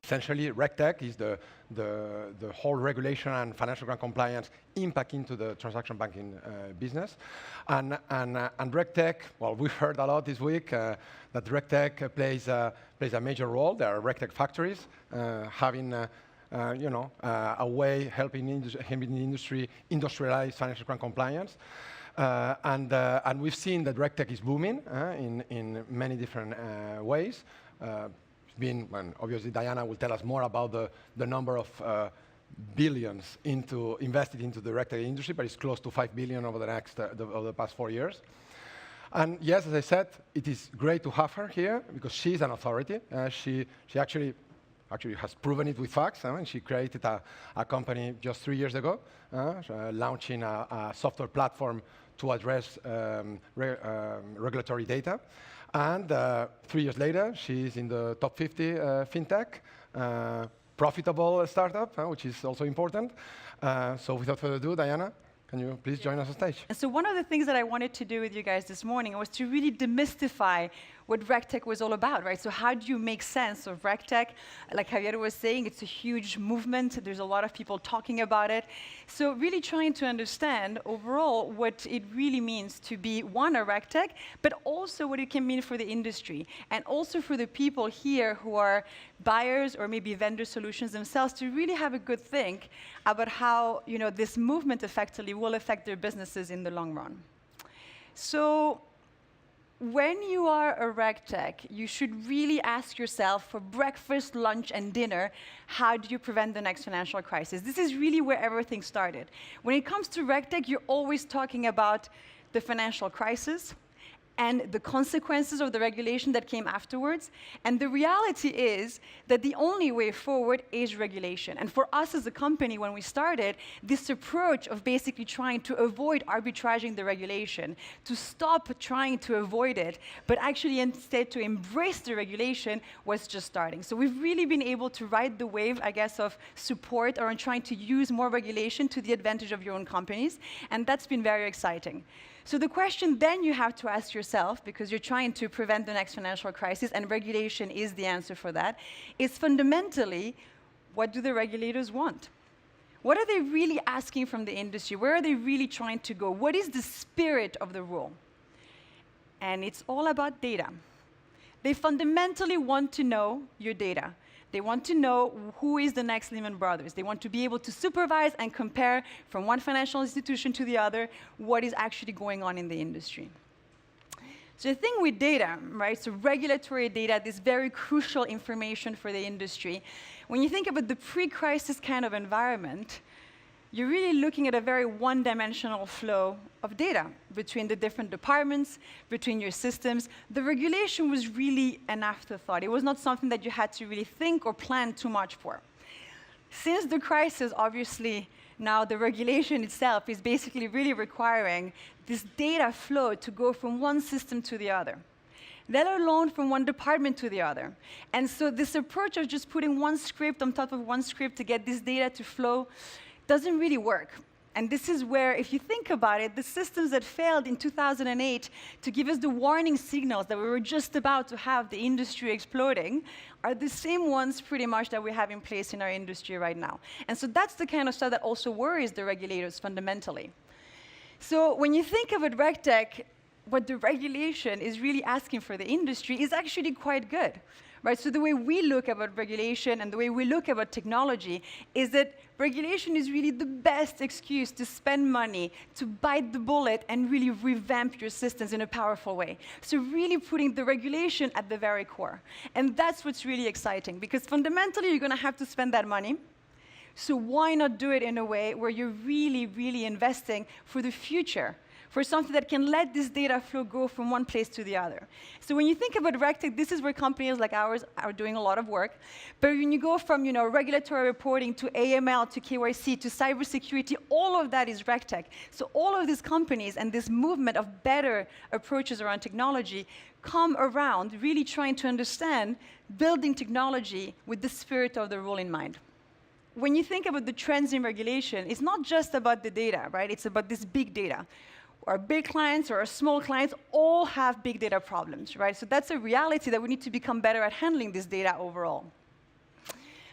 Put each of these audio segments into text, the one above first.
Essentially, RegTech is the whole regulation and financial crime compliance impact into the transaction banking business. And RegTech, well, we've heard a lot this week that RegTech plays a major role. There are RegTech factories having a way helping the industry industrialize financial crime compliance. And we've seen that RegTech is booming in many different ways. Obviously, Diana will tell us more about the number of billions invested into the RegTech industry, but it's close to 5 billion over the past 4 years. And yes, as I said, it is great to have her here because she's an authority. She actually has proven it with facts. And she created a company just 3 years ago, launching a software platform to address regulatory data. And 3 years later, she's in the top 50 fintech, profitable startup, which is also important. So without further ado, Diana, can you please join us on stage? And so one of the things that I wanted to do with you guys this morning was to really demystify what RegTech was all about, right? So how do you make sense of RegTech? Like Javier was saying, it's a huge movement. There's a lot of people talking about it. So really trying to understand overall what it really means to be, one, a RegTech, but also what it can mean for the industry, and also for the people here who are buyers or maybe vendor solutions themselves to really have a good think about how this movement effectively will affect their businesses in the long run. So when you are a RegTech, you should really ask yourself for breakfast, lunch, and dinner, how do you prevent the next financial crisis? This is really where everything started. When it comes to RegTech, you're always talking about the financial crisis and the consequences of the regulation that came afterwards. And the reality is that the only way forward is regulation. And for us as a company, when we started, this approach of basically trying to avoid arbitraging the regulation, to stop trying to avoid it, but actually instead to embrace the regulation was just starting. So we've really been able to ride the wave, I guess, of support or in trying to use more regulation to the advantage of your own companies. And that's been very exciting. So the question then you have to ask yourself, because you're trying to prevent the next financial crisis, and regulation is the answer for that, is fundamentally, what do the regulators want? What are they really asking from the industry? Where are they really trying to go? What is the spirit of the rule? And it's all about data. They fundamentally want to know your data. They want to know who is the next Lehman Brothers. They want to be able to supervise and compare from one financial institution to the other what is actually going on in the industry. So the thing with data, right, so regulatory data, this very crucial information for the industry, when you think about the pre-crisis kind of environment, you're really looking at a very one-dimensional flow of data between the different departments, between your systems. The regulation was really an afterthought. It was not something that you had to really think or plan too much for. Since the crisis, obviously, now the regulation itself is basically really requiring this data flow to go from one system to the other, let alone from one department to the other. And so this approach of just putting one script on top of one script to get this data to flow doesn't really work. And this is where, if you think about it, the systems that failed in 2008 to give us the warning signals that we were just about to have the industry exploding are the same ones pretty much that we have in place in our industry right now. And so that's the kind of stuff that also worries the regulators fundamentally. So when you think of it, RegTech, what the regulation is really asking for the industry is actually quite good. Right? So the way we look about regulation and the way we look about technology is that regulation is really the best excuse to spend money, to bite the bullet, and really revamp your systems in a powerful way. So really putting the regulation at the very core. And that's what's really exciting, because fundamentally, you're going to have to spend that money. So why not do it in a way where you're really, really investing for the future, for something that can let this data flow go from one place to the other. So when you think about RegTech, this is where companies like ours are doing a lot of work. But when you go from regulatory reporting to AML to KYC to cybersecurity, all of that is RegTech. So all of these companies and this movement of better approaches around technology come around really trying to understand building technology with the spirit of the rule in mind. When you think about the trends in regulation, it's not just about the data, right? It's about this big data. Our big clients or our small clients all have big data problems, right? So that's a reality that we need to become better at handling this data overall.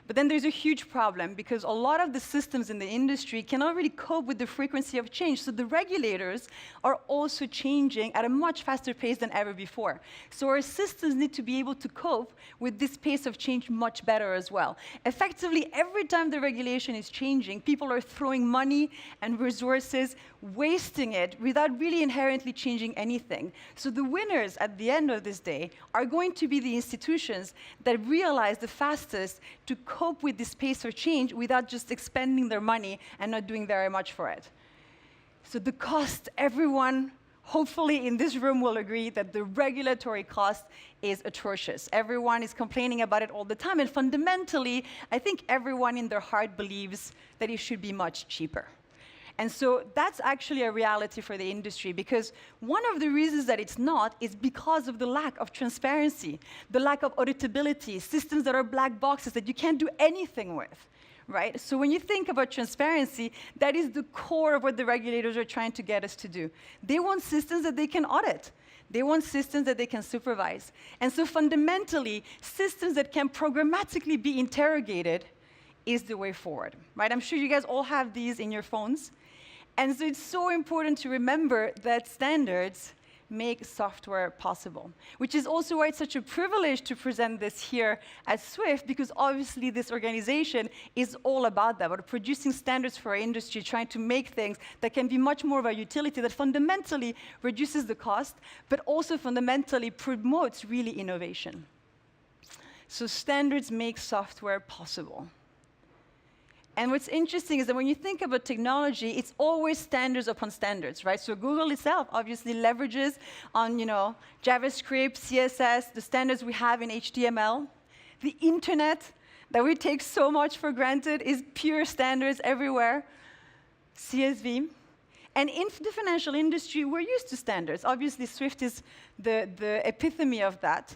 But then there's a huge problem because a lot of the systems in the industry cannot really cope with the frequency of change. So the regulators are also changing at a much faster pace than ever before. So our systems need to be able to cope with this pace of change much better as well. Effectively, every time the regulation is changing, people are throwing money and resources, wasting it without really inherently changing anything. So the winners at the end of this day are going to be the institutions that realize the fastest to cope with this pace of change without just expending their money and not doing very much for it. So the cost, everyone hopefully in this room will agree that the regulatory cost is atrocious. Everyone is complaining about it all the time, and fundamentally, I think everyone in their heart believes that it should be much cheaper. And so that's actually a reality for the industry, because one of the reasons that it's not is because of the lack of transparency, the lack of auditability, systems that are black boxes that you can't do anything with, right? So when you think about transparency, that is the core of what the regulators are trying to get us to do. They want systems that they can audit. They want systems that they can supervise. And so fundamentally, systems that can programmatically be interrogated is the way forward, right? I'm sure you guys all have these in your phones. And so it's so important to remember that standards make software possible, which is also why it's such a privilege to present this here at Swift, because obviously this organization is all about that, about producing standards for our industry, trying to make things that can be much more of a utility that fundamentally reduces the cost, but also fundamentally promotes really innovation. So standards make software possible. And what's interesting is that when you think about technology, it's always standards upon standards, right? So Google itself obviously leverages on, JavaScript, CSS, the standards we have in HTML. The internet that we take so much for granted is pure standards everywhere, CSV. And in the financial industry, we're used to standards. Obviously, Swift is the epitome of that.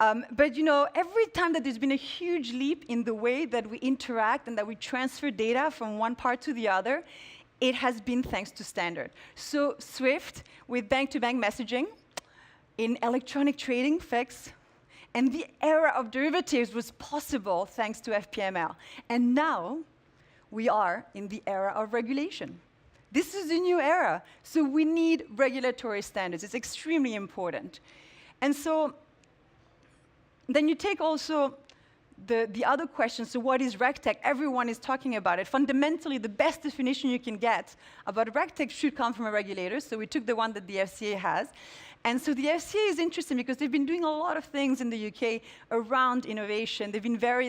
But every time that there's been a huge leap in the way that we interact and that we transfer data from one part to the other, it has been thanks to standard. So Swift, with bank-to-bank messaging, in electronic trading fix, and the era of derivatives was possible thanks to FPML. And now we are in the era of regulation. This is the new era. So we need regulatory standards. It's extremely important. And so then you take also the other question, so what is RegTech? Everyone is talking about it. Fundamentally, the best definition you can get about RegTech should come from a regulator, so we took the one that the FCA has. And so the FCA is interesting because they've been doing a lot of things in the UK around innovation. They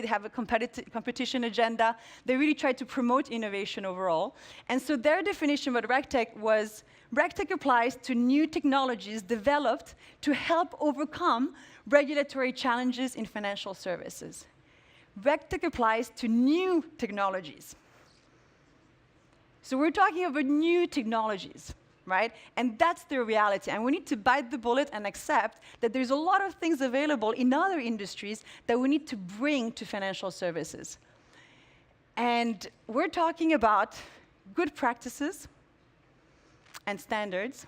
have a competition agenda. They really try to promote innovation overall. And so their definition about RegTech was, RegTech applies to new technologies developed to help overcome regulatory challenges in financial services. RegTech applies to new technologies. So we're talking about new technologies, right? And that's the reality. And we need to bite the bullet and accept that there's a lot of things available in other industries that we need to bring to financial services. And we're talking about good practices and standards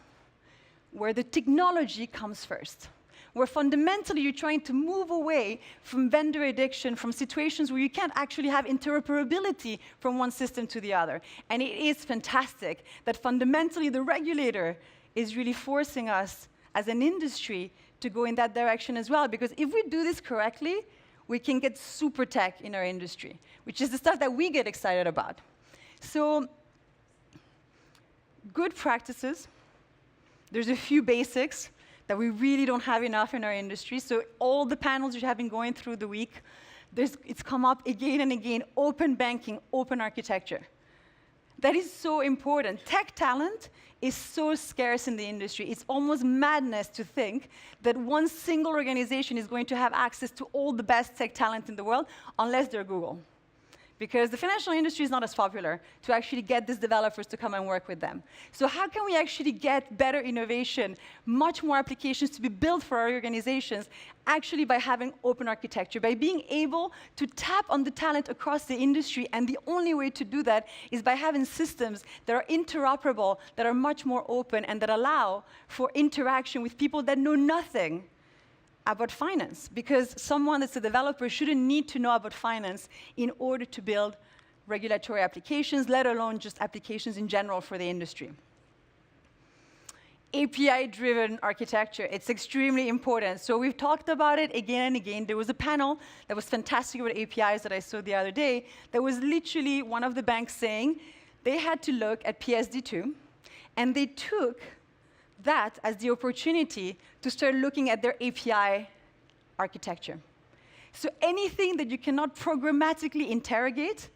where the technology comes first, where fundamentally you're trying to move away from vendor addiction, from situations where you can't actually have interoperability from one system to the other. And it is fantastic that fundamentally the regulator is really forcing us as an industry to go in that direction as well, because if we do this correctly, we can get super tech in our industry, which is the stuff that we get excited about. So good practices, there's a few basics that we really don't have enough in our industry. So all the panels you have been going through the week, it's come up again and again, open banking, open architecture. That is so important. Tech talent is so scarce in the industry. It's almost madness to think that one single organization is going to have access to all the best tech talent in the world unless they're Google. Because the financial industry is not as popular to actually get these developers to come and work with them. So how can we actually get better innovation, much more applications to be built for our organizations, actually by having open architecture, by being able to tap on the talent across the industry, and the only way to do that is by having systems that are interoperable, that are much more open, and that allow for interaction with people that know nothing about finance, because someone that's a developer shouldn't need to know about finance in order to build regulatory applications, let alone just applications in general for the industry. API-driven architecture, it's extremely important. So we've talked about it again and again. There was a panel that was fantastic about APIs that I saw the other day that was literally one of the banks saying they had to look at PSD2, and they took that as the opportunity to start looking at their API architecture. So anything that you cannot programmatically interrogate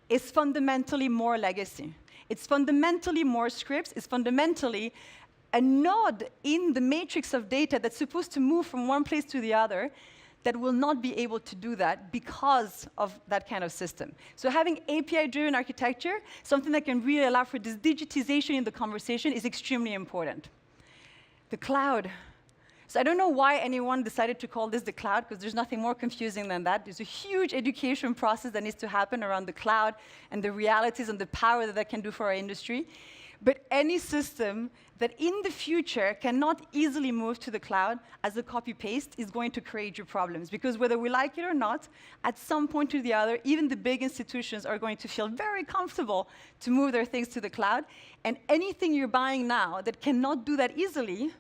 is fundamentally more legacy. It's fundamentally more scripts. It's fundamentally a node in the matrix of data that's supposed to move from one place to the other that will not be able to do that because of that kind of system. So having API-driven architecture, something that can really allow for this digitization in the conversation, is extremely important. The cloud. So I don't know why anyone decided to call this the cloud, because there's nothing more confusing than that. There's a huge education process that needs to happen around the cloud and the realities and the power that that can do for our industry. But any system that in the future cannot easily move to the cloud as a copy-paste is going to create you problems. Because whether we like it or not, at some point or the other, even the big institutions are going to feel very comfortable to move their things to the cloud. And anything you're buying now that cannot do that easily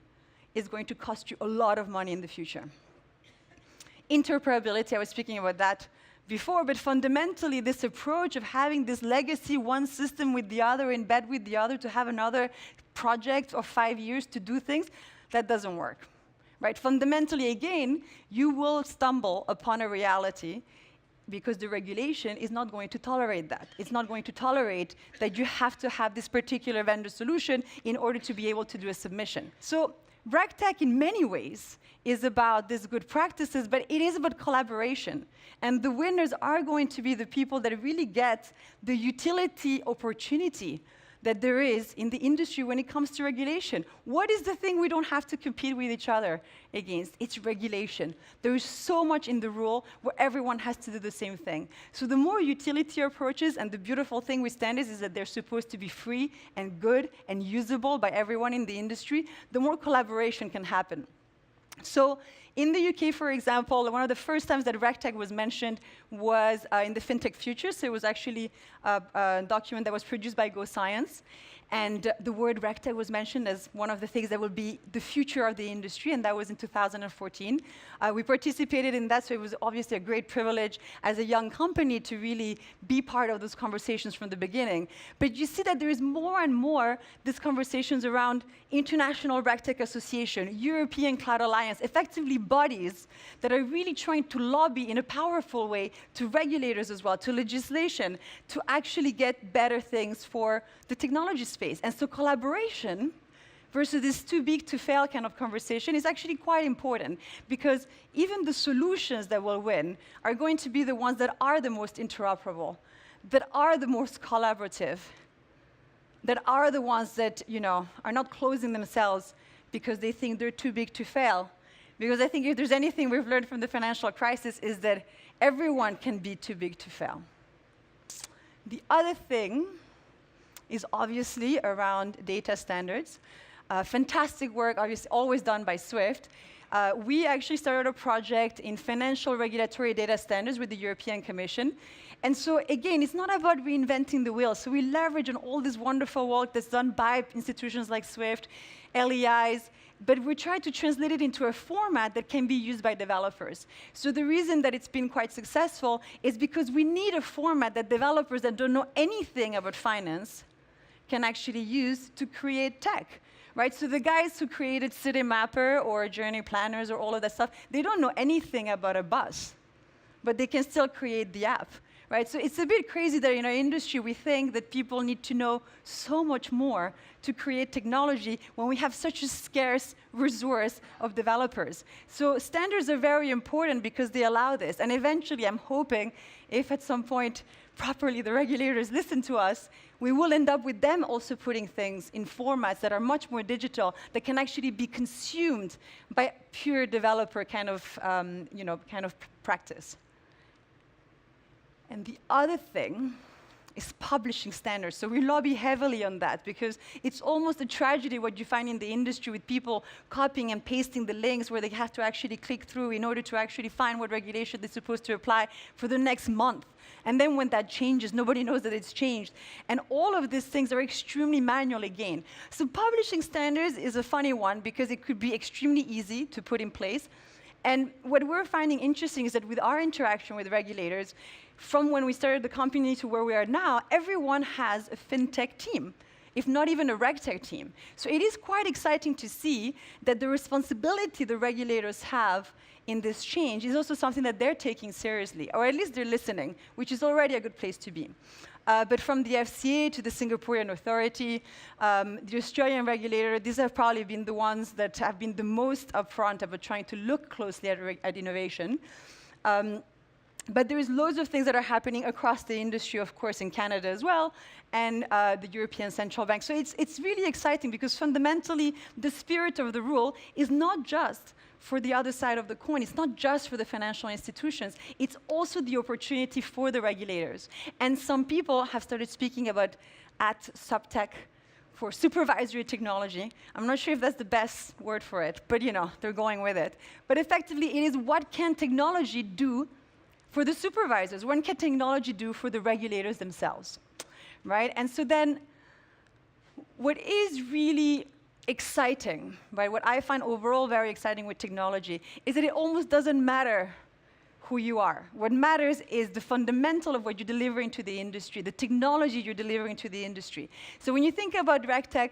is going to cost you a lot of money in the future. Interoperability, I was speaking about that before, but fundamentally this approach of having this legacy, one system with the other, in bed with the other, to have another project of 5 years to do things, that doesn't work. Right? Fundamentally, again, you will stumble upon a reality because the regulation is not going to tolerate that. It's not going to tolerate that you have to have this particular vendor solution in order to be able to do a submission. So RegTech, in many ways, is about these good practices, but it is about collaboration. And the winners are going to be the people that really get the utility opportunity that there is in the industry when it comes to regulation. What is the thing we don't have to compete with each other against? It's regulation. There is so much in the rule where everyone has to do the same thing. So the more utility approaches, and the beautiful thing with standards is that they're supposed to be free and good and usable by everyone in the industry, the more collaboration can happen. So in the UK, for example, one of the first times that RegTech was mentioned was in the FinTech Future. So it was actually a document that was produced by GoScience. And the word RegTech was mentioned as one of the things that will be the future of the industry, and that was in 2014. We participated in that, so it was obviously a great privilege as a young company to really be part of those conversations from the beginning. But you see that there is more and more these conversations around International RegTech Association, European Cloud Alliance, effectively bodies that are really trying to lobby in a powerful way to regulators as well, to legislation, to actually get better things for the technology space. And so collaboration versus this too big to fail kind of conversation is actually quite important, because even the solutions that will win are going to be the ones that are the most interoperable, that are the most collaborative, that are the ones that, you know, are not closing themselves because they think they're too big to fail. Because I think if there's anything we've learned from the financial crisis is that everyone can be too big to fail. The other thing is obviously around data standards. Fantastic work, obviously, always done by Swift. We actually started a project in financial regulatory data standards with the European Commission. And so, again, it's not about reinventing the wheel. So we leverage on all this wonderful work that's done by institutions like Swift, LEIs, but we try to translate it into a format that can be used by developers. So the reason that it's been quite successful is because we need a format that developers that don't know anything about finance can actually use to create tech. Right? So the guys who created City Mapper or Journey Planners or all of that stuff, they don't know anything about a bus, but they can still create the app. Right? So it's a bit crazy that in our industry we think that people need to know so much more to create technology when we have such a scarce resource of developers. So standards are very important because they allow this. And eventually, I'm hoping, if at some point properly the regulators listen to us, we will end up with them also putting things in formats that are much more digital, that can actually be consumed by pure developer kind of practice. And the other thing is publishing standards. So we lobby heavily on that because it's almost a tragedy what you find in the industry with people copying and pasting the links where they have to actually click through in order to actually find what regulation they're supposed to apply for the next month. And then when that changes, nobody knows that it's changed. And all of these things are extremely manual again. So publishing standards is a funny one because it could be extremely easy to put in place. And what we're finding interesting is that with our interaction with regulators, from when we started the company to where we are now, everyone has a fintech team, if not even a RegTech team. So it is quite exciting to see that the responsibility the regulators have in this change is also something that they're taking seriously, or at least they're listening, which is already a good place to be. But from the FCA to the Singaporean authority, the Australian regulator, these have probably been the ones that have been the most upfront about trying to look closely at innovation. But there is loads of things that are happening across the industry, of course, in Canada as well, and the European Central Bank. So it's really exciting because fundamentally, the spirit of the rule is not just for the other side of the coin. It's not just for the financial institutions. It's also the opportunity for the regulators. And some people have started speaking about subtech for supervisory technology. I'm not sure if that's the best word for it, but they're going with it. But effectively, it is what can technology do for the supervisors? What can technology do for the regulators themselves, right? And so then, what is really exciting, right? What I find overall very exciting with technology is that it almost doesn't matter who you are. What matters is the fundamental of what you're delivering to the industry, the technology you're delivering to the industry. So when you think about RegTech,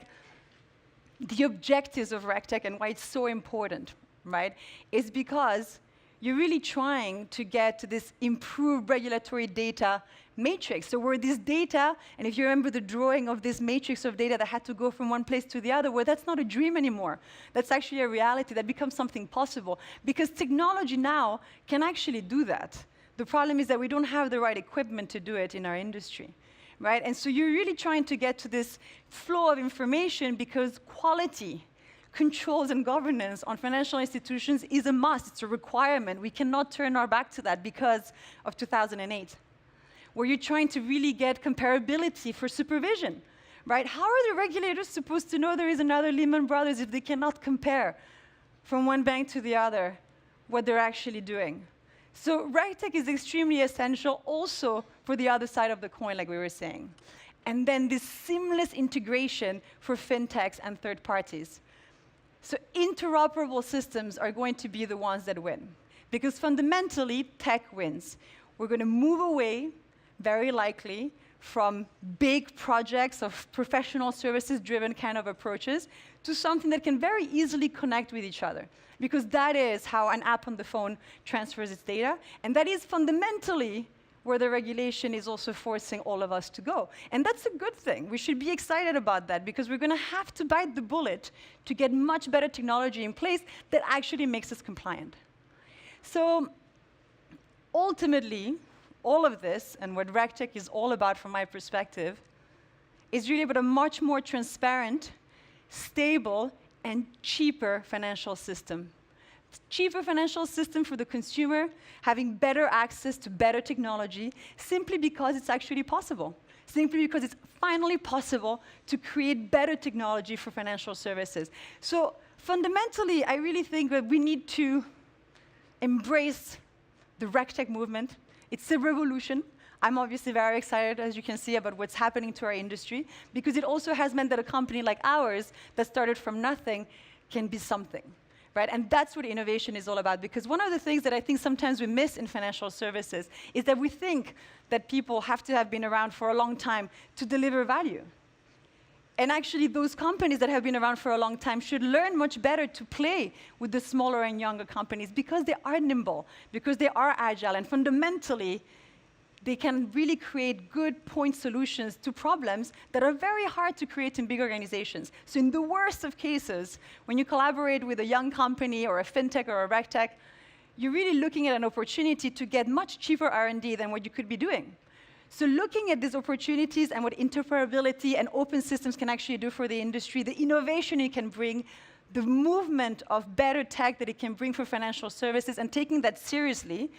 the objectives of RegTech and why it's so important, right, is because you're really trying to get to this improved regulatory data matrix. So where this data, and if you remember the drawing of this matrix of data that had to go from one place to the other, well, that's not a dream anymore. That's actually a reality that becomes something possible. Because technology now can actually do that. The problem is that we don't have the right equipment to do it in our industry, right? And so you're really trying to get to this flow of information because quality, controls and governance on financial institutions is a must. It's a requirement. We cannot turn our back to that because of 2008, where you're trying to really get comparability for supervision, right? How are the regulators supposed to know there is another Lehman Brothers if they cannot compare from one bank to the other what they're actually doing? So RegTech is extremely essential also for the other side of the coin, like we were saying. And then this seamless integration for fintechs and third parties. So interoperable systems are going to be the ones that win. Because fundamentally, tech wins. We're going to move away, very likely, from big projects of professional services-driven kind of approaches to something that can very easily connect with each other. Because that is how an app on the phone transfers its data. And that is fundamentally where the regulation is also forcing all of us to go. And that's a good thing. We should be excited about that because we're going to have to bite the bullet to get much better technology in place that actually makes us compliant. So ultimately, all of this, and what RegTech is all about from my perspective, is really about a much more transparent, stable, and cheaper financial system. Cheaper financial system for the consumer, having better access to better technology, simply because it's actually possible. Simply because it's finally possible to create better technology for financial services. So fundamentally, I really think that we need to embrace the RegTech movement. It's a revolution. I'm obviously very excited, as you can see, about what's happening to our industry, because it also has meant that a company like ours that started from nothing can be something. Right? And that's what innovation is all about. Because one of the things that I think sometimes we miss in financial services is that we think that people have to have been around for a long time to deliver value. And actually, those companies that have been around for a long time should learn much better to play with the smaller and younger companies because they are nimble, because they are agile, and fundamentally, they can really create good point solutions to problems that are very hard to create in big organizations. So in the worst of cases, when you collaborate with a young company or a fintech or a RegTech, you're really looking at an opportunity to get much cheaper R&D than what you could be doing. So looking at these opportunities and what interoperability and open systems can actually do for the industry, the innovation it can bring, the movement of better tech that it can bring for financial services, and taking that seriously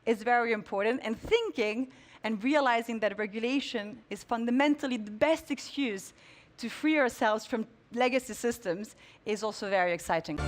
is very important, and thinking and realizing that regulation is fundamentally the best excuse to free ourselves from legacy systems is also very exciting.